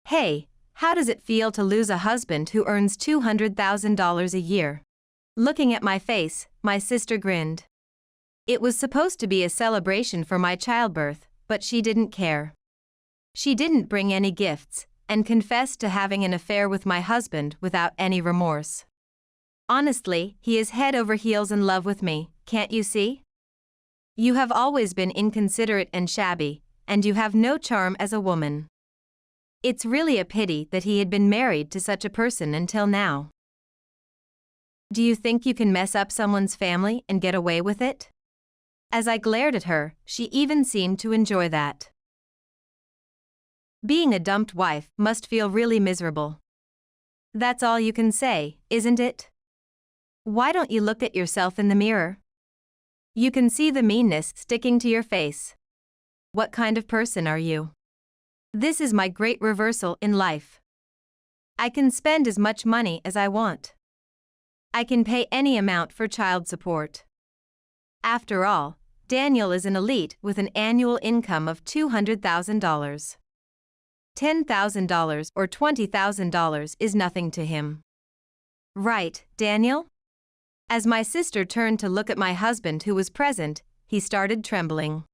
Hey, how does it feel to lose a husband who earns $200,000 a year? Looking at my face, my sister grinned. It was supposed to be a celebration for my childbirth, but she didn't care. She didn't bring any gifts, and confessed to having an affair with my husband without any remorse. Honestly, he is head over heels in love with me, can't you see? You have always been inconsiderate and shabby, and you have no charm as a woman. It's really a pity that he had been married to such a person until now. Do you think you can mess up someone's family and get away with it? As I glared at her, she even seemed to enjoy that. Being a dumped wife must feel really miserable. That's all you can say, isn't it? Why don't you look at yourself in the mirror? You can see the meanness sticking to your face. What kind of person are you? This is my great reversal in life. I can spend as much money as I want. I can pay any amount for child support. After all, Daniel is an elite with an annual income of $200,000. $10,000 or $20,000 is nothing to him. Right, Daniel? As my sister turned to look at my husband who was present, he started trembling.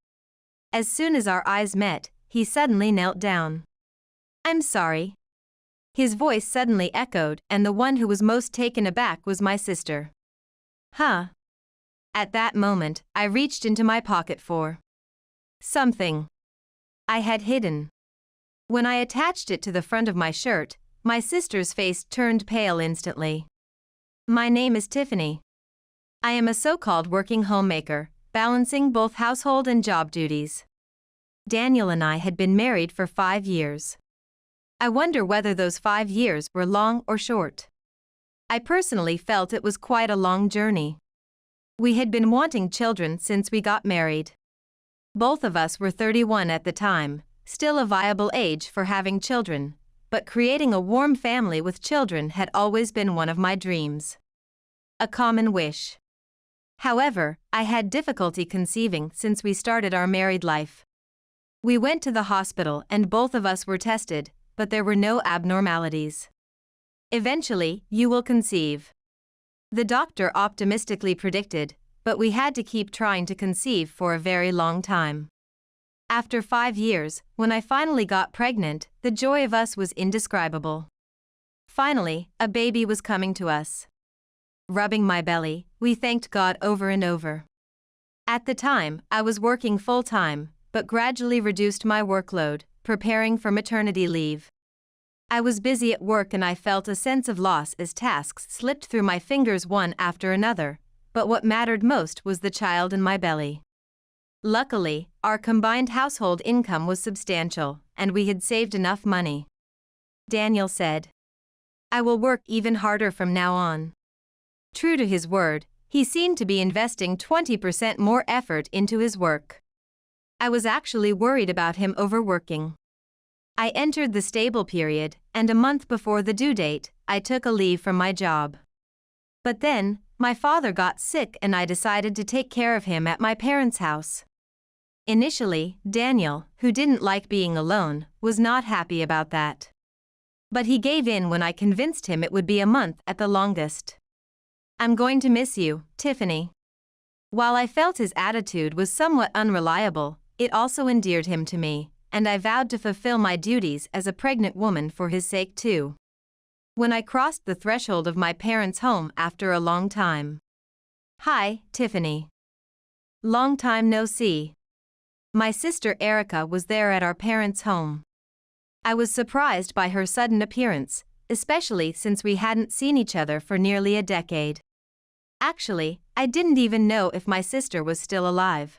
As soon as our eyes met, he suddenly knelt down. I'm sorry. His voice suddenly echoed, and the one who was most taken aback was my sister. Huh? At that moment, I reached into my pocket for something I had hidden. When I attached it to the front of my shirt, my sister's face turned pale instantly. My name is Tiffany. I am a so-called working homemaker, balancing both household and job duties. Daniel and I had been married for 5 years. I wonder whether those 5 years were long or short. I personally felt it was quite a long journey. We had been wanting children since we got married. Both of us were 31 at the time, still a viable age for having children, but creating a warm family with children had always been one of my dreams. A common wish. However, I had difficulty conceiving since we started our married life. We went to the hospital and both of us were tested, but there were no abnormalities. Eventually, you will conceive. The doctor optimistically predicted, but we had to keep trying to conceive for a very long time. After 5 years, when I finally got pregnant, the joy of us was indescribable. Finally, a baby was coming to us. Rubbing my belly, we thanked God over and over. At the time, I was working full-time, but gradually reduced my workload, preparing for maternity leave. I was busy at work and I felt a sense of loss as tasks slipped through my fingers one after another, but what mattered most was the child in my belly. Luckily, our combined household income was substantial, and we had saved enough money. Daniel said, I will work even harder from now on. True to his word, he seemed to be investing 20% more effort into his work. I was actually worried about him overworking. I entered the stable period, and a month before the due date, I took a leave from my job. But then, my father got sick and I decided to take care of him at my parents' house. Initially, Daniel, who didn't like being alone, was not happy about that. But he gave in when I convinced him it would be a month at the longest. I'm going to miss you, Tiffany. While I felt his attitude was somewhat unreliable, it also endeared him to me, and I vowed to fulfill my duties as a pregnant woman for his sake too. When I crossed the threshold of my parents' home after a long time. Hi, Tiffany. Long time no see. My sister Erica was there at our parents' home. I was surprised by her sudden appearance, especially since we hadn't seen each other for nearly a decade. Actually, I didn't even know if my sister was still alive.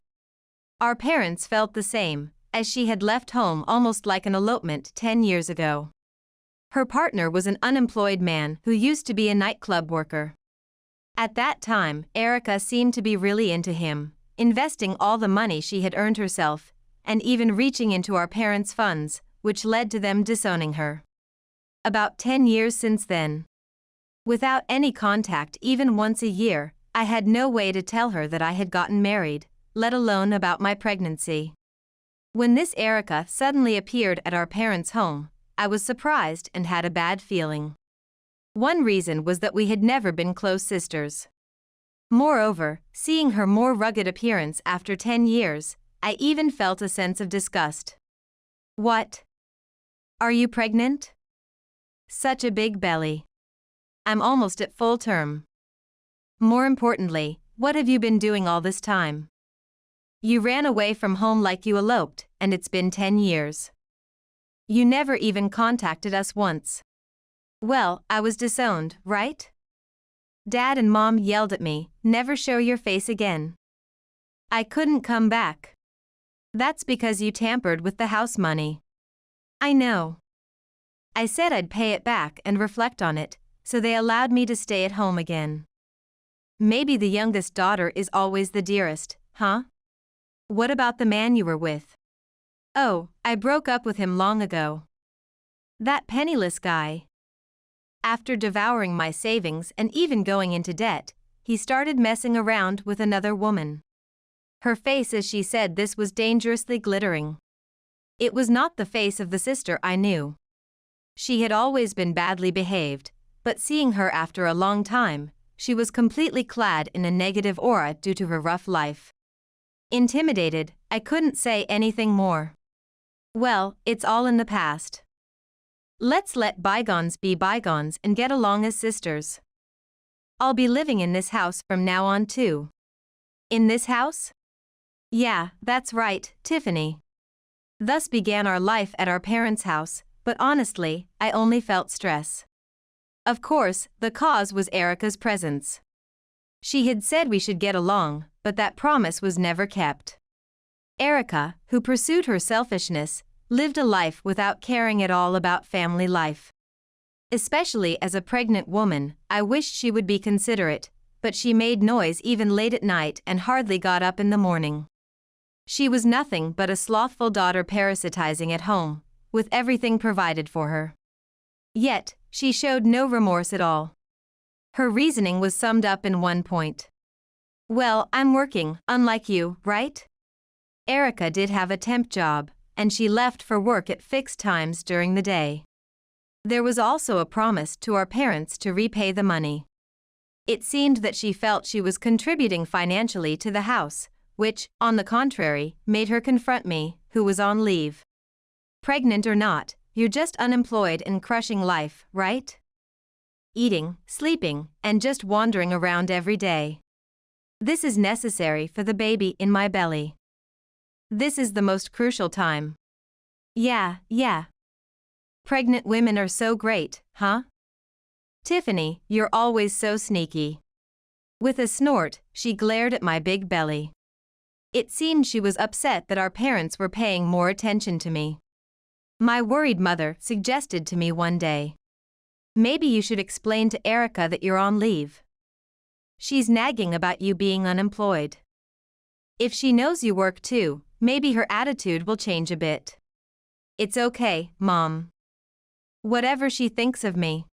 Our parents felt the same, as she had left home almost like an elopement 10 years ago. Her partner was an unemployed man who used to be a nightclub worker. At that time, Erica seemed to be really into him, investing all the money she had earned herself, and even reaching into our parents' funds, which led to them disowning her. About 10 years since then. Without any contact even once a year, I had no way to tell her that I had gotten married, let alone about my pregnancy. When this Erica suddenly appeared at our parents' home, I was surprised and had a bad feeling. One reason was that we had never been close sisters. Moreover, seeing her more rugged appearance after 10 years, I even felt a sense of disgust. What? Are you pregnant? Such a big belly. I'm almost at full term. More importantly, what have you been doing all this time? You ran away from home like you eloped, and it's been 10 years. You never even contacted us once. Well, I was disowned, right? Dad and Mom yelled at me, never show your face again. I couldn't come back. That's because you tampered with the house money. I know. I said I'd pay it back and reflect on it, so they allowed me to stay at home again. Maybe the youngest daughter is always the dearest, huh? What about the man you were with? Oh, I broke up with him long ago. That penniless guy. After devouring my savings and even going into debt, he started messing around with another woman. Her face as she said this was dangerously glittering. It was not the face of the sister I knew. She had always been badly behaved, but seeing her after a long time, she was completely clad in a negative aura due to her rough life. Intimidated, I couldn't say anything more. Well, it's all in the past. Let's let bygones be bygones and get along as sisters. I'll be living in this house from now on too. In this house? Yeah, that's right, Tiffany. Thus began our life at our parents' house, but honestly, I only felt stress. Of course, the cause was Erica's presence. She had said we should get along, but that promise was never kept. Erica, who pursued her selfishness, lived a life without caring at all about family life. Especially as a pregnant woman, I wished she would be considerate, but she made noise even late at night and hardly got up in the morning. She was nothing but a slothful daughter parasitizing at home, with everything provided for her. Yet, she showed no remorse at all. Her reasoning was summed up in one point. Well, I'm working, unlike you, right? Erica did have a temp job, and she left for work at fixed times during the day. There was also a promise to our parents to repay the money. It seemed that she felt she was contributing financially to the house, which, on the contrary, made her confront me, who was on leave. Pregnant or not, you're just unemployed and crushing life, right? Eating, sleeping, and just wandering around every day. This is necessary for the baby in my belly. This is the most crucial time. Yeah. Pregnant women are so great, huh? Tiffany, you're always so sneaky. With a snort, she glared at my big belly. It seemed she was upset that our parents were paying more attention to me. My worried mother suggested to me one day, maybe you should explain to Erica that you're on leave. She's nagging about you being unemployed. If she knows you work too, maybe her attitude will change a bit. It's okay, Mom. Whatever she thinks of me.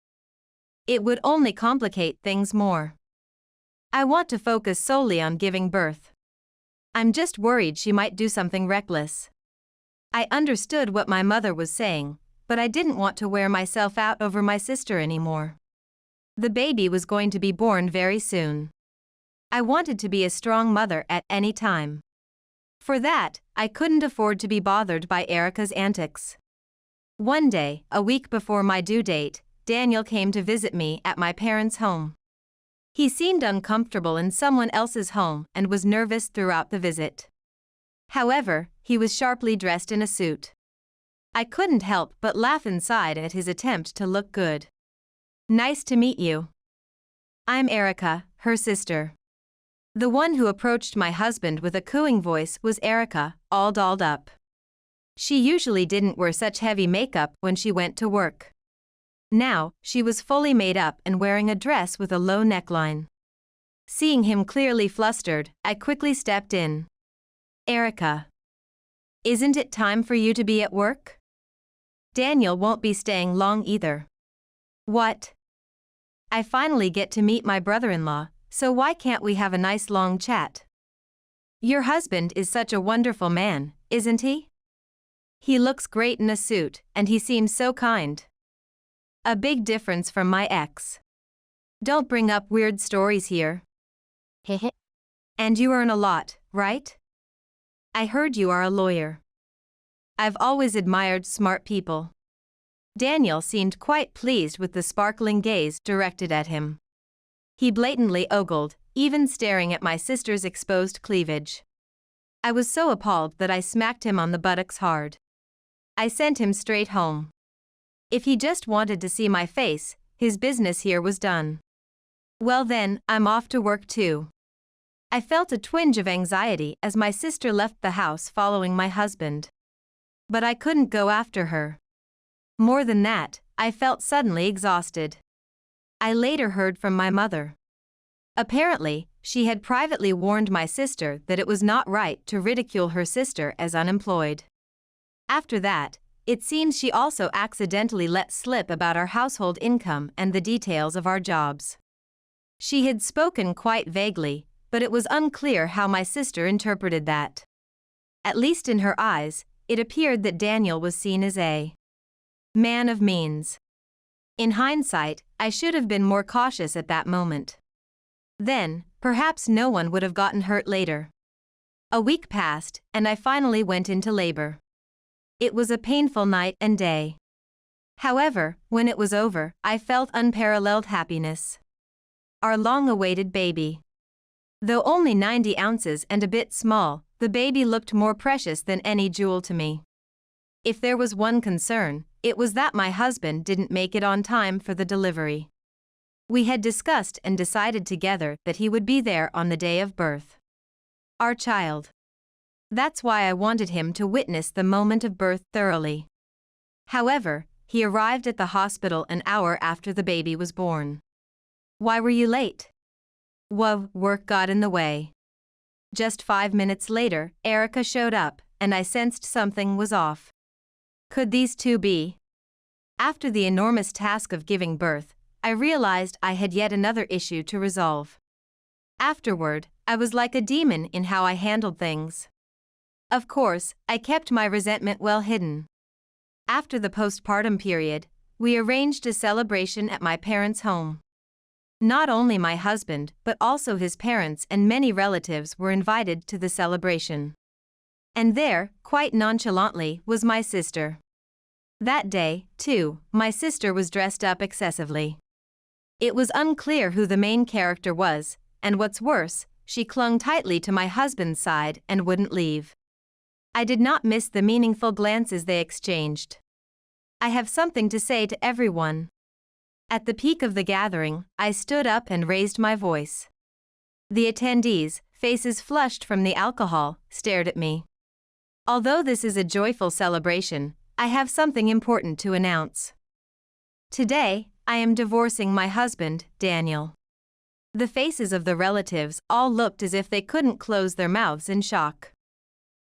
It would only complicate things more. I want to focus solely on giving birth. I'm just worried she might do something reckless. I understood what my mother was saying, but I didn't want to wear myself out over my sister anymore. The baby was going to be born very soon. I wanted to be a strong mother at any time. For that, I couldn't afford to be bothered by Erica's antics. One day, a week before my due date, Daniel came to visit me at my parents' home. He seemed uncomfortable in someone else's home and was nervous throughout the visit. However, he was sharply dressed in a suit. I couldn't help but laugh inside at his attempt to look good. Nice to meet you. I'm Erica, her sister. The one who approached my husband with a cooing voice was Erica, all dolled up. She usually didn't wear such heavy makeup when she went to work. Now, she was fully made up and wearing a dress with a low neckline. Seeing him clearly flustered, I quickly stepped in. Erica. Isn't it time for you to be at work? Daniel won't be staying long either. What? I finally get to meet my brother-in-law, so why can't we have a nice long chat? Your husband is such a wonderful man, isn't he? He looks great in a suit, and he seems so kind. A big difference from my ex. Don't bring up weird stories here. Hehe. And you earn a lot, right? I heard you are a lawyer. I've always admired smart people. Daniel seemed quite pleased with the sparkling gaze directed at him. He blatantly ogled, even staring at my sister's exposed cleavage. I was so appalled that I smacked him on the buttocks hard. I sent him straight home. If he just wanted to see my face, his business here was done. Well then, I'm off to work too. I felt a twinge of anxiety as my sister left the house following my husband. But I couldn't go after her. More than that, I felt suddenly exhausted. I later heard from my mother. Apparently, she had privately warned my sister that it was not right to ridicule her sister as unemployed. After that, it seems she also accidentally let slip about our household income and the details of our jobs. She had spoken quite vaguely, but it was unclear how my sister interpreted that. At least in her eyes, it appeared that Daniel was seen as a man of means. In hindsight, I should have been more cautious at that moment. Then, perhaps no one would have gotten hurt later. A week passed, and I finally went into labor. It was a painful night and day. However, when it was over, I felt unparalleled happiness. Our long-awaited baby. Though only 90 ounces and a bit small, the baby looked more precious than any jewel to me. If there was one concern, it was that my husband didn't make it on time for the delivery. We had discussed and decided together that he would be there on the day of birth. Our child. That's why I wanted him to witness the moment of birth thoroughly. However, he arrived at the hospital an hour after the baby was born. Why were you late? Work got in the way. Just 5 minutes later, Erica showed up, and I sensed something was off. Could these two be? After the enormous task of giving birth, I realized I had yet another issue to resolve. Afterward, I was like a demon in how I handled things. Of course, I kept my resentment well hidden. After the postpartum period, we arranged a celebration at my parents' home. Not only my husband, but also his parents and many relatives were invited to the celebration. And there, quite nonchalantly, was my sister. That day, too, my sister was dressed up excessively. It was unclear who the main character was, and what's worse, she clung tightly to my husband's side and wouldn't leave. I did not miss the meaningful glances they exchanged. I have something to say to everyone. At the peak of the gathering, I stood up and raised my voice. The attendees, faces flushed from the alcohol, stared at me. Although this is a joyful celebration, I have something important to announce. Today, I am divorcing my husband, Daniel. The faces of the relatives all looked as if they couldn't close their mouths in shock.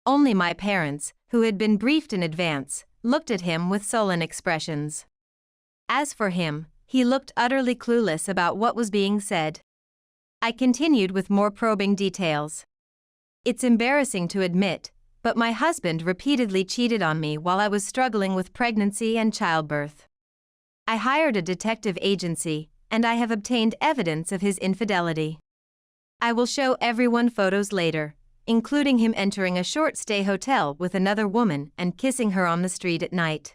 Only my parents, who had been briefed in advance, looked at him with sullen expressions. As for him, he looked utterly clueless about what was being said. I continued with more probing details. It's embarrassing to admit, but my husband repeatedly cheated on me while I was struggling with pregnancy and childbirth. I hired a detective agency, and I have obtained evidence of his infidelity. I will show everyone photos later, including him entering a short-stay hotel with another woman and kissing her on the street at night.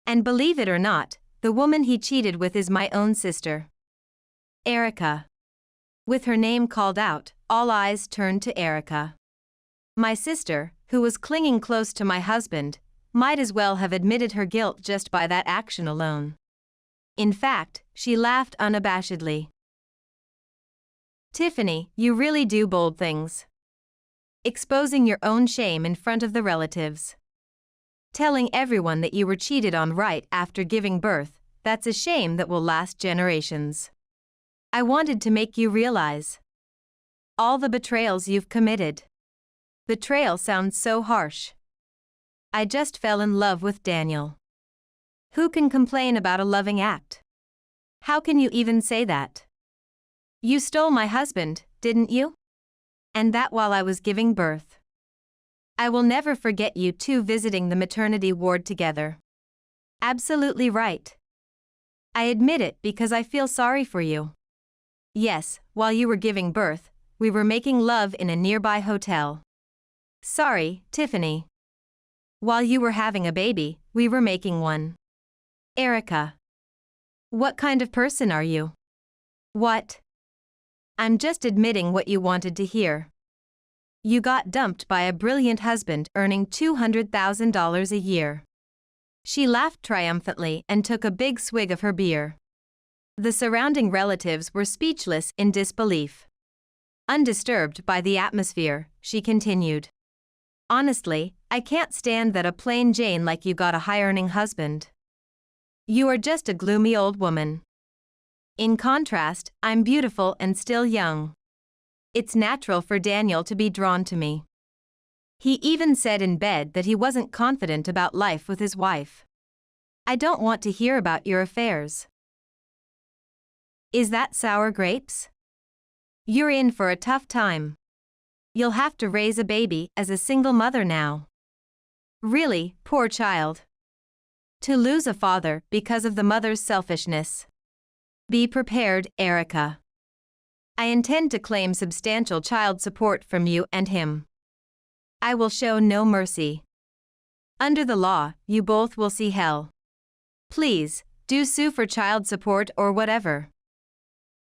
And believe it or not, the woman he cheated with is my own sister. Erica. With her name called out, all eyes turned to Erica. My sister, who was clinging close to my husband, might as well have admitted her guilt just by that action alone. In fact, she laughed unabashedly. Tiffany, you really do bold things. Exposing your own shame in front of the relatives. Telling everyone that you were cheated on right after giving birth, that's a shame that will last generations. I wanted to make you realize all the betrayals you've committed. Betrayal sounds so harsh. I just fell in love with Daniel. Who can complain about a loving act? How can you even say that? You stole my husband, didn't you? And that while I was giving birth. I will never forget you two visiting the maternity ward together. Absolutely right. I admit it because I feel sorry for you. Yes, while you were giving birth, we were making love in a nearby hotel. Sorry, Tiffany. While you were having a baby, we were making one. Erica. What kind of person are you? What? I'm just admitting what you wanted to hear. You got dumped by a brilliant husband earning $200,000 a year. She laughed triumphantly and took a big swig of her beer. The surrounding relatives were speechless in disbelief. Undisturbed by the atmosphere, she continued. Honestly, I can't stand that a plain Jane like you got a high-earning husband. You are just a gloomy old woman. In contrast, I'm beautiful and still young. It's natural for Daniel to be drawn to me. He even said in bed that he wasn't confident about life with his wife. I don't want to hear about your affairs. Is that sour grapes? You're in for a tough time. You'll have to raise a baby as a single mother now. Really, poor child. To lose a father because of the mother's selfishness. Be prepared, Erica. I intend to claim substantial child support from you and him. I will show no mercy. Under the law, you both will see hell. Please, do sue for child support or whatever.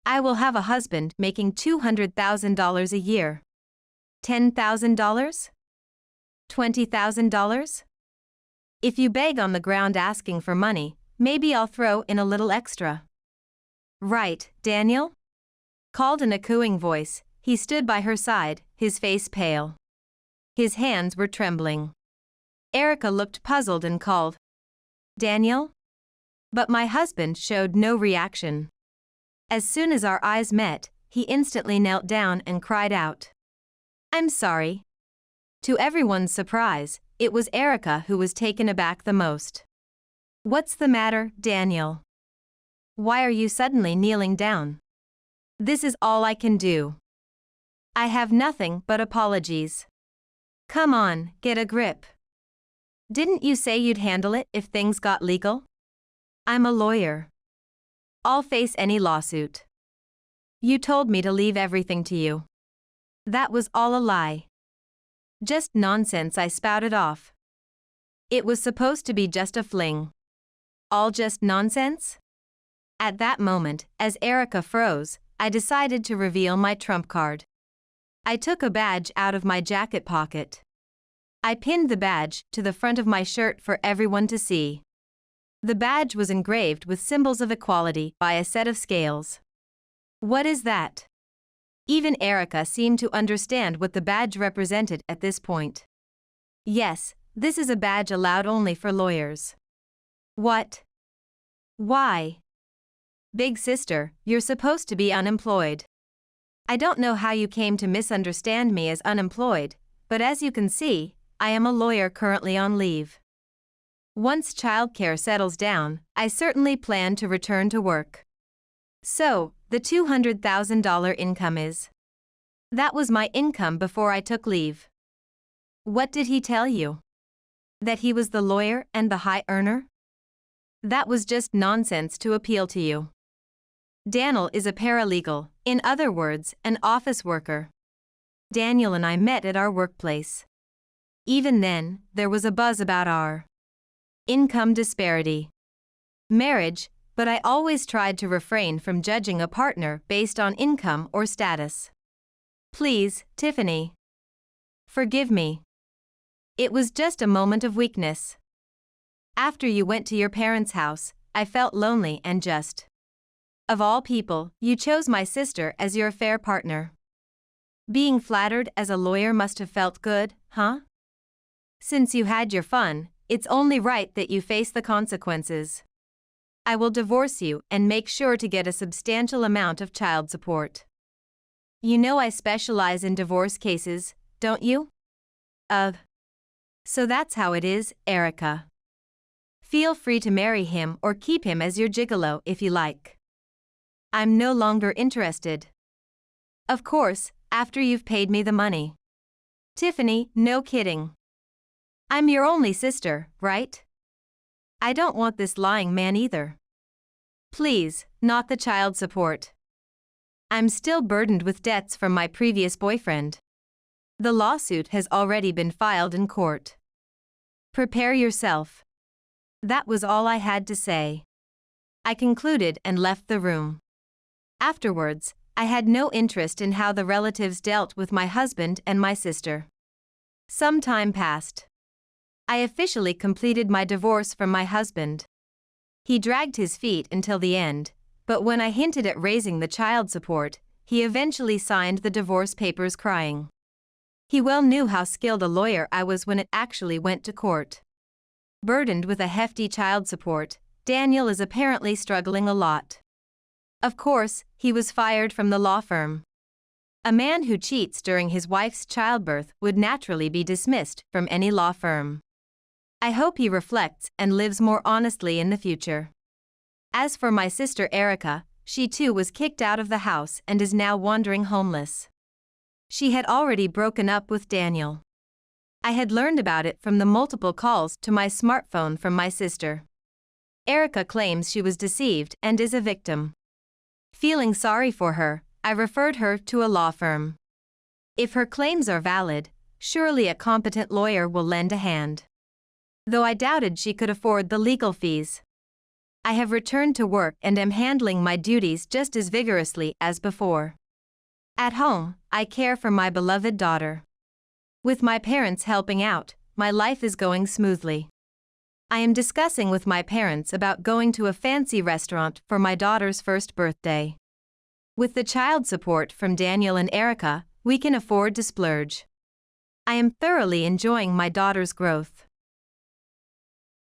I will have a husband making $200,000 a year. $10,000? $20,000? If you beg on the ground asking for money, maybe I'll throw in a little extra. Right, Daniel? Called in a cooing voice, he stood by her side, his face pale. His hands were trembling. Erica looked puzzled and called, Daniel? But my husband showed no reaction. As soon as our eyes met, he instantly knelt down and cried out, I'm sorry. To everyone's surprise, it was Erica who was taken aback the most. What's the matter, Daniel? Why are you suddenly kneeling down? This is all I can do. I have nothing but apologies. Come on, get a grip. Didn't you say you'd handle it if things got legal? I'm a lawyer. I'll face any lawsuit. You told me to leave everything to you. That was all a lie. Just nonsense, I spouted off. It was supposed to be just a fling. All just nonsense? At that moment, as Erica froze, I decided to reveal my trump card. I took a badge out of my jacket pocket. I pinned the badge to the front of my shirt for everyone to see. The badge was engraved with symbols of equality by a set of scales. What is that? Even Erica seemed to understand what the badge represented at this point. Yes, this is a badge allowed only for lawyers. What? Why? Big sister, you're supposed to be unemployed. I don't know how you came to misunderstand me as unemployed, but as you can see, I am a lawyer currently on leave. Once childcare settles down, I certainly plan to return to work. So, the $200,000 income is. That was my income before I took leave. What did he tell you? That he was the lawyer and the high earner? That was just nonsense to appeal to you. Daniel is a paralegal, in other words, an office worker. Daniel and I met at our workplace. Even then, there was a buzz about our income disparity. Marriage, but I always tried to refrain from judging a partner based on income or status. Please, Tiffany. Forgive me. It was just a moment of weakness. After you went to your parents' house, I felt lonely and just. Of all people, you chose my sister as your affair partner. Being flattered as a lawyer must have felt good, huh? Since you had your fun, it's only right that you face the consequences. I will divorce you and make sure to get a substantial amount of child support. You know I specialize in divorce cases, don't you? So that's how it is, Erica. Feel free to marry him or keep him as your gigolo if you like. I'm no longer interested. Of course, after you've paid me the money. Tiffany, no kidding. I'm your only sister, right? I don't want this lying man either. Please, not the child support. I'm still burdened with debts from my previous boyfriend. The lawsuit has already been filed in court. Prepare yourself. That was all I had to say. I concluded and left the room. Afterwards, I had no interest in how the relatives dealt with my husband and my sister. Some time passed. I officially completed my divorce from my husband. He dragged his feet until the end, but when I hinted at raising the child support, he eventually signed the divorce papers crying. He well knew how skilled a lawyer I was when it actually went to court. Burdened with a hefty child support, Daniel is apparently struggling a lot. Of course, he was fired from the law firm. A man who cheats during his wife's childbirth would naturally be dismissed from any law firm. I hope he reflects and lives more honestly in the future. As for my sister Erica, she too was kicked out of the house and is now wandering homeless. She had already broken up with Daniel. I had learned about it from the multiple calls to my smartphone from my sister. Erica claims she was deceived and is a victim. Feeling sorry for her, I referred her to a law firm. If her claims are valid, surely a competent lawyer will lend a hand. Though I doubted she could afford the legal fees. I have returned to work and am handling my duties just as vigorously as before. At home, I care for my beloved daughter. With my parents helping out, my life is going smoothly. I am discussing with my parents about going to a fancy restaurant for my daughter's first birthday. With the child support from Daniel and Erica, we can afford to splurge. I am thoroughly enjoying my daughter's growth.